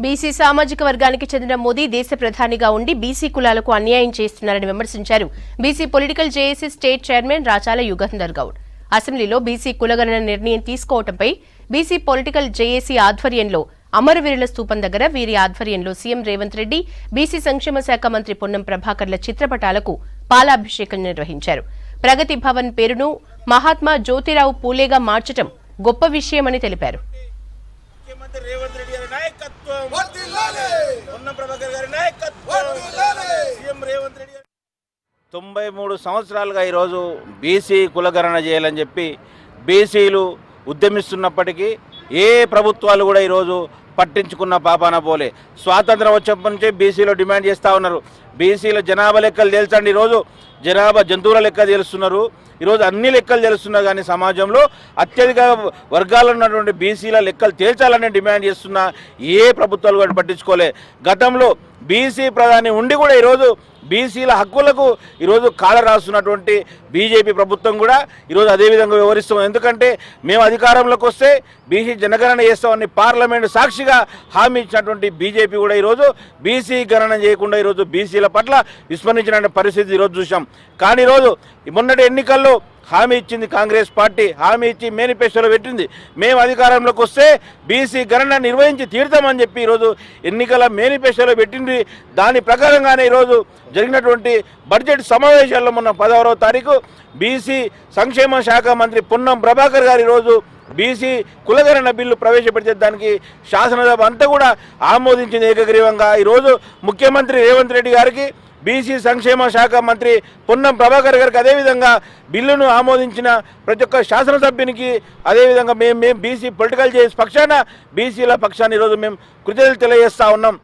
BC సామాజిక వర్గానికి చెందిన మోదీ దేశ ప్రధానిగా ఉండి బీసీ కులాలకు అన్యాయం చేస్తున్నారని విమర్శించారు BC political JAC state chairman Rachala Yugandhar Goud. అసెంబ్లీలో బీసీ కులగణన నిర్ణయం తీసుకోవడంపై బీసీ పొలిటికల్ జేఏసీ ఆధ్వర్యంలో అమరవీరుల స్తూపం దగ్గర వీరి ఆధ్వర్యంలో సీఎం రేవంత్ రెడ్డి, బీసీ సంక్షేమ శాఖ మంత్రి పొన్నం ప్రభాకర్ల చిత్రపటాలకు పాలాభిషేకం నిర్వహించారు. ప్రగతి భవన్ పేరును మహాత్మా జ్యోతిరావు పూలేగా మార్చడం గొప్ప విషయమని తెలిపారు. 93 సంవత్సరాలుగా ఈరోజు బీసీ కులగణన చేయాలని చెప్పి బీసీలు ఉద్యమిస్తున్నప్పటికీ ఏ ప్రభుత్వాలు కూడా ఈరోజు పట్టించుకున్న పాపాన పోలే. స్వాతంత్రం వచ్చేప్పటి నుంచే బీసీలో డిమాండ్ చేస్తూ ఉన్నారు. బీసీల జనాభా లెక్కలు తెలుసండి. ఈరోజు జనాభా జంతువుల లెక్క తెలుస్తున్నారు. ఈరోజు అన్ని లెక్కలు తెలుస్తున్నారు. కానీ సమాజంలో అత్యధిక వర్గాలు ఉన్నటువంటి బీసీల లెక్కలు తేల్చాలని డిమాండ్ చేస్తున్న ఏ ప్రభుత్వాలు కూడా పట్టించుకోలే. గతంలో బీసీ ప్రధాని ఉండి కూడా ఈరోజు బీసీల హక్కులకు ఈరోజు కాల రాస్తున్నటువంటి బీజేపీ ప్రభుత్వం కూడా ఈరోజు అదేవిధంగా వివరిస్తాం. ఎందుకంటే మేము అధికారంలోకి వస్తే బీసీ జనగణన చేస్తామని పార్లమెంటు సాక్షిగా హామీ ఇచ్చినటువంటి బీజేపీ కూడా ఈరోజు బీసీ గణన చేయకుండా ఈరోజు బీసీల పట్ల విస్మరించిన పరిస్థితి ఈరోజు చూసాం. కానీ ఈరోజు మొన్నటి ఎన్నికల్లో హామీ ఇచ్చింది కాంగ్రెస్ పార్టీ, హామీ ఇచ్చి మేనిఫెస్టోలో పెట్టింది మేము అధికారంలోకి వస్తే బీసీ గణన నిర్వహించి తీరుతామని చెప్పి ఈరోజు ఎన్నికల మేనిఫెస్టోలో పెట్టింది. దాని ప్రకారంగానే ఈరోజు జరిగినటువంటి బడ్జెట్ సమావేశాల్లో మొన్న 16వ తారీఖు బీసీ సంక్షేమ శాఖ మంత్రి పొన్నం ప్రభాకర్ గారు ఈరోజు బీసీ కులగణన బిల్లు ప్రవేశపెడితే దానికి శాసనసభ అంతా కూడా ఆమోదించింది ఏకగ్రీవంగా. ఈరోజు ముఖ్యమంత్రి రేవంత్ రెడ్డి గారికి, బీసీ సంక్షేమ శాఖ మంత్రి పొన్నం ప్రభాకర్ గారికి అదేవిధంగా బిల్లును ఆమోదించిన ప్రతి ఒక్క శాసనసభ్యునికి అదేవిధంగా మేము బీసీ పొలిటికల్ జేఏసీ పక్షాన బీసీల పక్షాన్ని ఈరోజు మేము కృతజ్ఞతలు తెలియజేస్తా ఉన్నాం.